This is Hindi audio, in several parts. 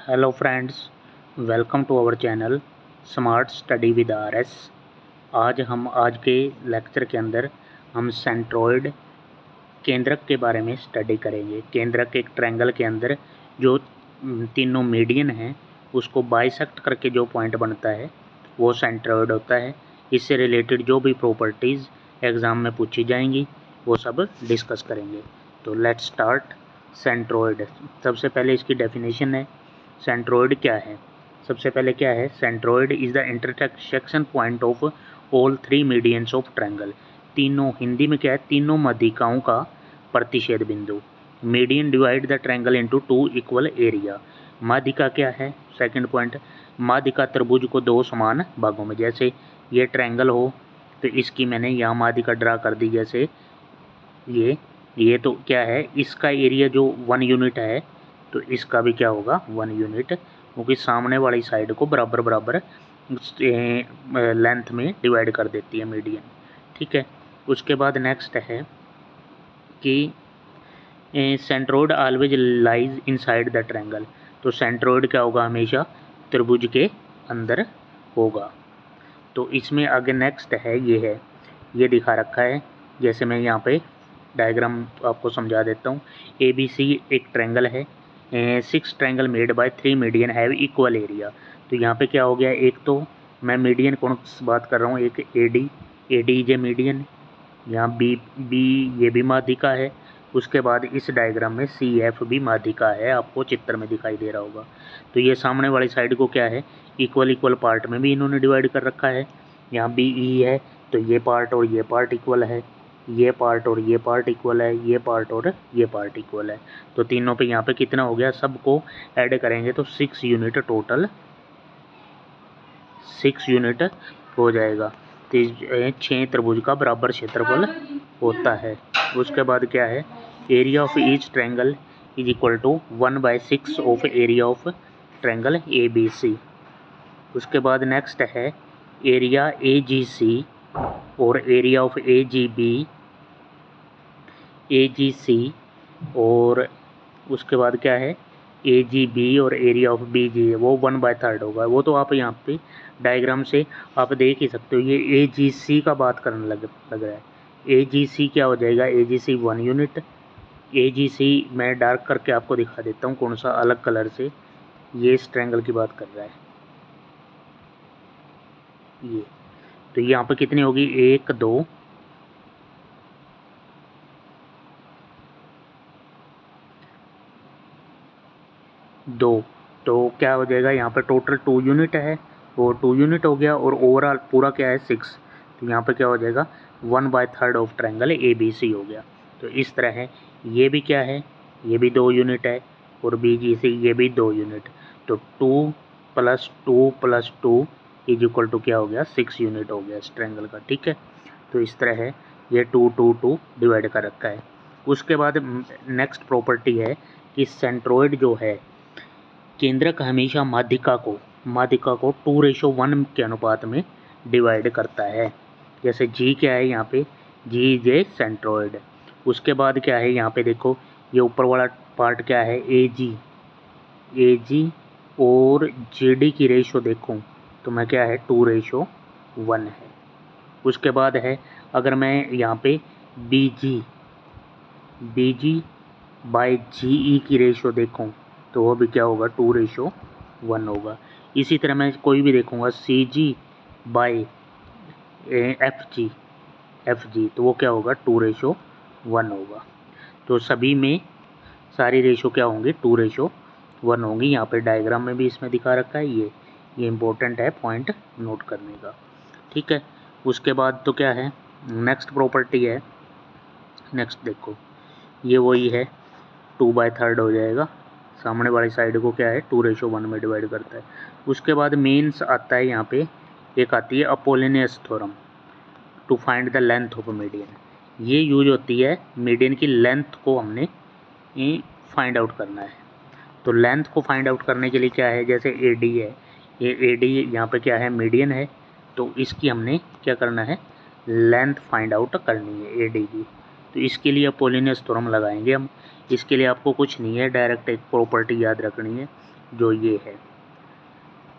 Hello friends, welcome to our channel smart study with RS. आज के लेक्चर के अंदर हम सेंट्रोइड केंद्रक के बारे में स्टडी करेंगे। केंद्रक एक ट्रायंगल के अंदर जो तीनों मीडियन हैं उसको बाइसेक्ट करके जो पॉइंट बनता है वो सेंट्रोइड होता है। इससे रिलेटेड जो भी प्रॉपर्टीज़ एग्ज़ाम में पूछी जाएंगी वो सब डिस्कस करेंगे। तो लेट्स स्टार्ट। सेंट्रोइड, सबसे पहले इसकी डेफिनेशन है। सेंट्रोइड क्या है? सबसे पहले क्या है? Centroid is the intersection point of all three medians of triangle. तीनों, हिंदी में क्या है, तीनों माध्यिकाओं का प्रतिच्छेद बिंदु। Median divide the triangle into two equal area. माध्यिका क्या है? सेकंड पॉइंट, माध्यिका त्रिभुज को दो समान भागों में, जैसे ये ट्रायंगल हो तो इसकी मैंने यहाँ माध्यिका ड्रा कर दी। जैसे ये तो क्या है, इसका एरिया जो 1 यूनिट है तो इसका भी क्या होगा 1 यूनिट, क्योंकि सामने वाली साइड को बराबर बराबर लेंथ में डिवाइड कर देती है मीडियन। ठीक है। उसके बाद नेक्स्ट है कि centroid always lies inside the triangle. तो सेंट्रोइड क्या होगा? हमेशा त्रिभुज के अंदर होगा। तो इसमें आगे नेक्स्ट है, ये दिखा रखा है। जैसे मैं यहाँ पे डायग्राम आपको समझा देता हूँ। ABC एक ट्रायंगल है, 6 triangle made by 3 median have equal area. तो यहाँ पे क्या हो गया, एक तो मैं मीडियन कौन बात कर रहा हूँ, एक AD इज ए मीडियन, यहाँ B ये भी माध्यिका है। उसके बाद इस डायग्राम में CF भी माध्यिका है, आपको चित्र में दिखाई दे रहा होगा। तो ये सामने वाली साइड को क्या है, इक्वल पार्ट में भी इन्होंने डिवाइड कर रखा है। यहाँ BE है तो ये पार्ट और ये पार्ट इक्वल है, ये पार्ट और ये पार्ट इक्वल है, ये पार्ट और ये पार्ट इक्वल है। तो तीनों पे यहाँ पे कितना हो गया, सबको ऐड करेंगे तो 6 यूनिट, टोटल 6 यूनिट हो जाएगा। तो 6 त्रिभुज का बराबर क्षेत्रफल होता है। उसके बाद क्या है, area of each triangle is equal to 1/6 of area of triangle ABC। उसके बाद नेक्स्ट है एरिया AGC और एरिया ऑफ AGC और उसके बाद क्या है AGB और एरिया ऑफ BG, वो 1/3 होगा। वो तो आप यहाँ पे डायग्राम से आप देख ही सकते हो। ये AGC का बात करने लग रहा है। AGC क्या हो जाएगा, AGC 1 यूनिट। AGC मैं डार्क करके आपको दिखा देता हूँ, कौन सा अलग कलर से। ये इस ट्रायंगल की बात कर रहा है ये। तो यहाँ पे कितनी होगी, 1 2 2। तो क्या हो जाएगा, यहाँ पे टोटल 2 यूनिट है, वो 2 यूनिट हो गया, और ओवरऑल पूरा क्या है 6। तो यहाँ पे क्या हो जाएगा 1/3 ऑफ ट्रायंगल ABC हो गया। तो इस तरह है। ये भी क्या है, ये भी 2 यूनिट है, और BGC ये भी 2 यूनिट। तो 2 + 2 + 2 इज इक्वल टू क्या हो गया, 6 यूनिट हो गया इस ट्रायंगल का। ठीक है। तो इस तरह है, ये 2 2 2 डिवाइड कर रखा है। उसके बाद नेक्स्ट प्रॉपर्टी है कि सेंट्रोइड जो है, केंद्रक हमेशा माध्यिका को 2:1 के अनुपात में डिवाइड करता है। जैसे G क्या है यहाँ पे, G इज ए सेंट्रोइड। उसके बाद क्या है यहाँ पे देखो, ये ऊपर वाला पार्ट क्या है, AG और JD की रेशो देखूँ तो मैं क्या है 2:1 है। उसके बाद है, अगर मैं यहाँ पे BG बाय GE की रेशो देखूँ तो वो भी क्या होगा 2:1 होगा। इसी तरह मैं कोई भी देखूँगा CG बाय FG तो वो क्या होगा 2:1 होगा। तो सभी में सारी रेशो क्या होंगी 2:1 होंगी। यहाँ पे डायग्राम में भी इसमें दिखा रखा है, ये इम्पोर्टेंट है पॉइंट नोट करने का। ठीक है। उसके बाद तो क्या है, नेक्स्ट प्रॉपर्टी है, नेक्स्ट देखो, ये वही है 2/3 हो जाएगा। सामने वाली साइड को क्या है 2:1 में डिवाइड करता है। उसके बाद मेंस आता है, यहाँ पे एक आती है Apollonius theorem to find the length of median. ये यूज होती है मीडियन की लेंथ को हमने फाइंड आउट करना है। तो लेंथ को फाइंड आउट करने के लिए क्या है, जैसे AD है, ये AD यहाँ पे क्या है मीडियन है, तो इसकी हमने क्या करना है, लेंथ फाइंड आउट करनी है AD की। तो इसके लिए अपोलिनियस थ्योरम लगाएंगे हम। इसके लिए आपको कुछ नहीं है, डायरेक्ट एक प्रॉपर्टी याद रखनी है, जो ये है,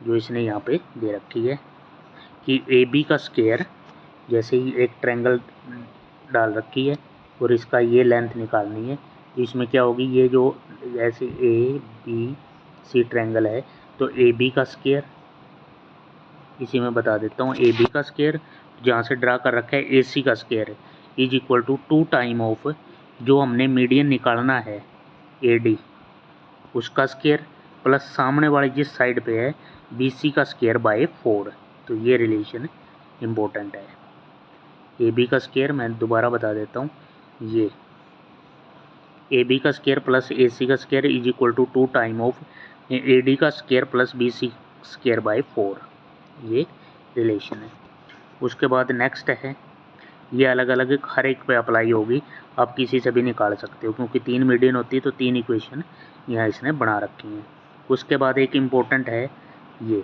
जो इसने यहाँ पे दे रखी है कि ए बी का स्क्वायर, जैसे ही एक ट्रायंगल डाल रखी है और इसका ये लेंथ निकालनी है, इसमें क्या होगी, ये जो ऐसे ए बी सी ट्रायंगल है, तो ए बी का स्क्वायर, इसी में बता देता हूँ, ए बी का स्क्वायर जहाँ से ड्रा कर रखा है ए सी का square is equal to 2 time of जो हमने मीडियन निकालना है ए डी उसका स्क्वायर प्लस सामने वाली जिस साइड पे है बी सी का स्क्वायर बाय 4। तो ये रिलेशन इम्पोर्टेंट है। ए बी का स्क्वायर मैं दोबारा बता देता हूँ, ये ए बी का स्क्वायर प्लस ए सी का square is equal to 2 time of A D का square plus B C square by 4, ये रिलेशन है। उसके बाद नेक्स्ट है, ये अलग अलग हर एक पे अप्लाई होगी, आप किसी से भी निकाल सकते हो क्योंकि 3 मीडियन होती है तो 3 इक्वेशन यहाँ इसने बना रखी हैं। उसके बाद एक इम्पोर्टेंट है ये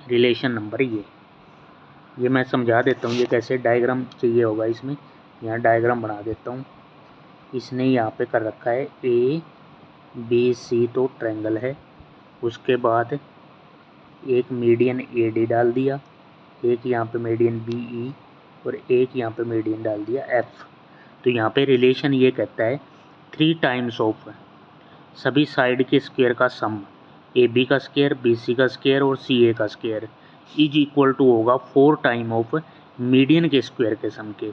रिलेशन नंबर, ये मैं समझा देता हूँ, ये कैसे डायग्राम चाहिए होगा इसमें, यहाँ डायग्राम बना देता हूँ। इसने यहाँ पे कर रखा है ए बी सी तो ट्रायंगल है, उसके बाद एक मीडियन ए डी डाल दिया, एक यहाँ पे मीडियन बी ई और एक यहाँ पे मीडियन डाल दिया एफ। तो यहाँ पे रिलेशन ये कहता है 3 टाइम्स ऑफ सभी साइड के स्क्वायर का सम, ए बी का स्क्वायर बी सी का स्क्वायर और सी ए का स्क्वायर इज इक्वल टू होगा 4 टाइम ऑफ मीडियन के स्क्वायर के सम के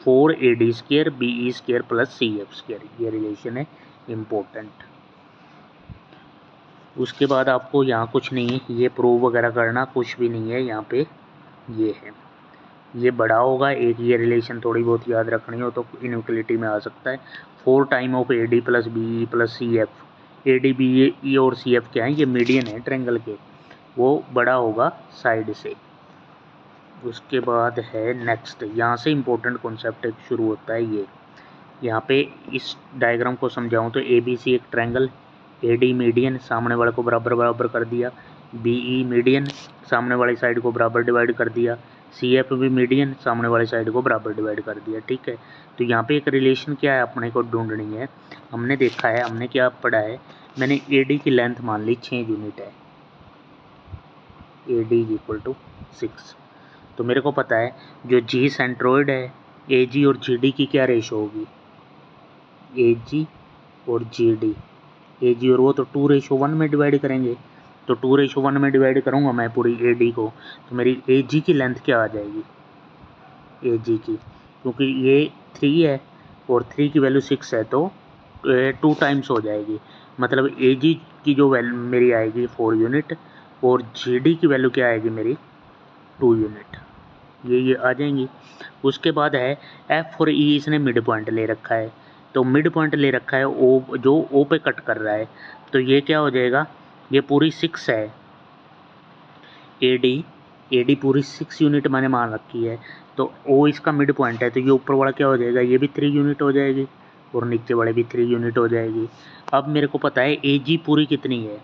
4 A D square B E square plus C F square. ये रिलेशन है इम्पोर्टेंट। उसके बाद आपको यहाँ कुछ नहीं है, ये प्रूव वगैरह करना कुछ भी नहीं है, यहाँ पे ये है, ये बड़ा होगा एक, ये रिलेशन थोड़ी बहुत याद रखनी हो तो इनइक्वलिटी में आ सकता है। 4 time of A D plus B E plus C F, A D B E और सी एफ क्या है, ये मीडियन है ट्रायंगल के, वो बड़ा होगा साइड से। उसके बाद है नेक्स्ट, यहाँ से इम्पोर्टेंट कॉन्सेप्ट एक शुरू होता है, ये यहाँ पे इस डायग्राम को समझाऊँ तो ए बी सी एक ट्रायंगल, ए डी मीडियन सामने वाले को बराबर बराबर कर दिया, बी ई मीडियन सामने वाली साइड को बराबर डिवाइड कर दिया, सी एफ भी मीडियन सामने वाली साइड को बराबर डिवाइड कर दिया। ठीक है, तो यहाँ पे एक रिलेशन क्या है अपने को ढूंढनी है। हमने देखा है, हमने क्या पढ़ा है, मैंने ए डी की लेंथ मान ली 6 यूनिट है, A D is equal to 6। तो मेरे को पता है जो जी सेंट्रोइड है, ए जी और जी डी की क्या रेशो होगी, ए जी और जी डी, ए जी और वो तो 2:1 में डिवाइड करेंगे, तो 2:1 में डिवाइड करूँगा मैं पूरी ए डी को, तो मेरी ए जी की लेंथ क्या आ जाएगी, ए जी की, क्योंकि ये 3 है और 3 की वैल्यू 6 है तो 2 टाइम्स हो जाएगी, मतलब ए जी की जो वैल्यू मेरी आएगी 4 यूनिट और जी डी की वैल्यू क्या आएगी मेरी 2 यूनिट, ये आ जाएंगी। उसके बाद है एफ और ई, इसने मिड पॉइंट ले रखा है, तो मिड पॉइंट ले रखा है ओ, जो ओ पे कट कर रहा है, तो ये क्या हो जाएगा, ये पूरी 6 है, ए डी पूरी 6 यूनिट मैंने मान रखी है, तो ओ इसका मिड पॉइंट है, तो ये ऊपर वाला क्या हो जाएगा, ये भी 3 यूनिट हो जाएगी और नीचे वाले भी 3 यूनिट हो जाएगी। अब मेरे को पता है ए जी पूरी कितनी है,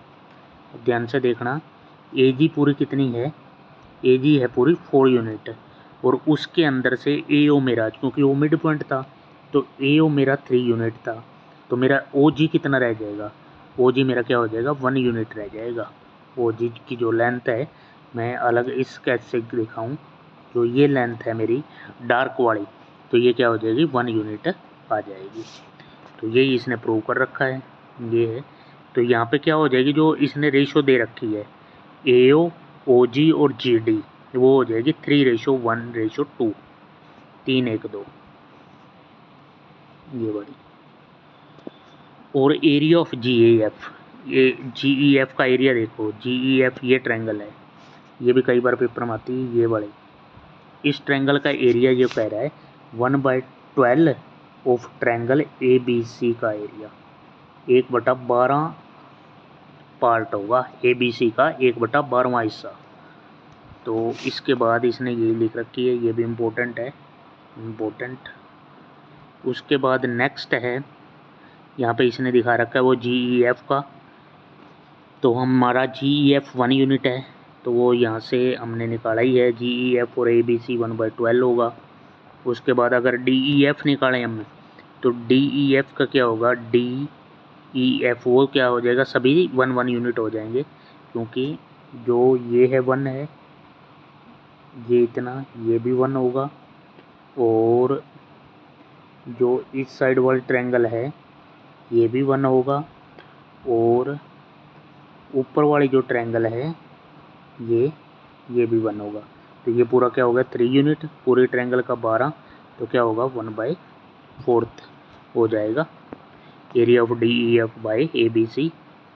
ध्यान से देखना, ए जी पूरी कितनी है, ए जी है पूरी 4 यूनिट और उसके अंदर से ए ओ मेरा, क्योंकि वो मिड पॉइंट था तो ए ओ मेरा 3 यूनिट था, तो मेरा ओ जी कितना रह जाएगा, ओ जी मेरा क्या हो जाएगा 1 यूनिट रह जाएगा। ओ जी की जो लेंथ है मैं अलग इस स्केच से दिखाऊँ, जो ये लेंथ है मेरी डार्क वाली, तो ये क्या हो जाएगी 1 यूनिट आ जाएगी। तो यही इसने प्रूव कर रखा है, ये है। तो यहाँ पे क्या हो जाएगी, जो इसने रेशो दे रखी है ए ओ, ओ जी और जी डी, वो हो जाएगी 3:1:2, 3:1:2 ये वाली। और area of G A F, ये जी ई एफ का एरिया देखो, जी ई एफ ये ट्रायंगल है, ये भी कई बार पेपर में आती है ये वाले, इस ट्रायंगल का एरिया ये कह रहा है 1/12 of triangle A B C का एरिया, 1/12 पार्ट होगा ए बी सी का, 1/12वां हिस्सा। तो इसके बाद इसने ये लिख रखी है, ये भी इम्पोर्टेंट है, इम्पोर्टेंट। उसके बाद नेक्स्ट है, यहाँ पे इसने दिखा रखा है वो जी ई एफ का, तो हमारा जी ई एफ 1 यूनिट है, तो वो यहाँ से हमने निकाला ही है, जी ई एफ और ए बी सी 1/12 होगा। उसके बाद अगर डी ई एफ निकालें हम, तो डी ई एफ का क्या होगा, डी EF वो क्या हो जाएगा, सभी 1 यूनिट हो जाएंगे, क्योंकि जो ये है 1 है, ये इतना, ये भी 1 होगा, और जो इस साइड वाला ट्रायंगल है ये भी 1 होगा, और ऊपर वाली जो ट्रायंगल है ये भी 1 होगा। तो ये पूरा क्या होगा 3 यूनिट, पूरे ट्रायंगल का 12, तो क्या होगा 1/4 हो जाएगा। Area of DEF by ABC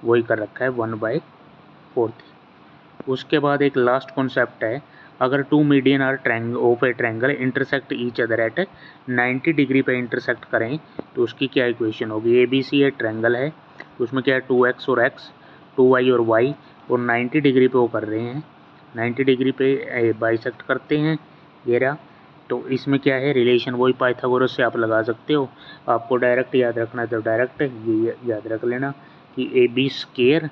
वही कर रखा है 1/4। उसके बाद एक लास्ट कॉन्सेप्ट है, अगर 2 median are of a triangle intersect each other at 90 degree पे इंटरसेक्ट करें तो उसकी क्या इक्वेशन होगी। ABC एक ट्रायंगल है, उसमें क्या है 2x और x, 2y और y, और 90 डिग्री पे वो कर रहे हैं, 90 डिग्री पे बाइसेक्ट करते हैं ये रहा। तो इसमें क्या है रिलेशन, वही पाइथागोरस से आप लगा सकते हो। आपको डायरेक्ट याद रखना है तो डायरेक्ट ये याद रख लेना कि AB स्क्वायर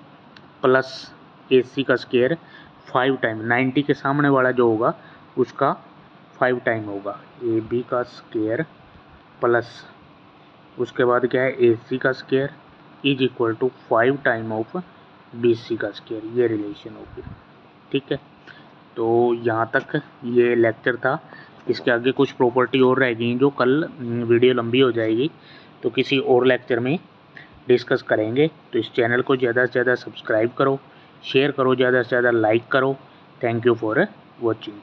प्लस AC का स्क्वायर 5 टाइम, 90 के सामने वाला जो होगा उसका 5 टाइम होगा AB का स्क्वायर प्लस उसके बाद क्या है AC का square is equal to 5 time of BC का स्क्वायर, ये रिलेशन होगी। ठीक है, तो यहाँ तक ये लेक्चर था। इसके आगे कुछ प्रॉपर्टी और रह गई जो कल वीडियो लंबी हो जाएगी, तो किसी और लेक्चर में डिस्कस करेंगे। तो इस चैनल को ज़्यादा से ज़्यादा सब्सक्राइब करो, शेयर करो, ज़्यादा से ज़्यादा लाइक करो। Thank you for watching.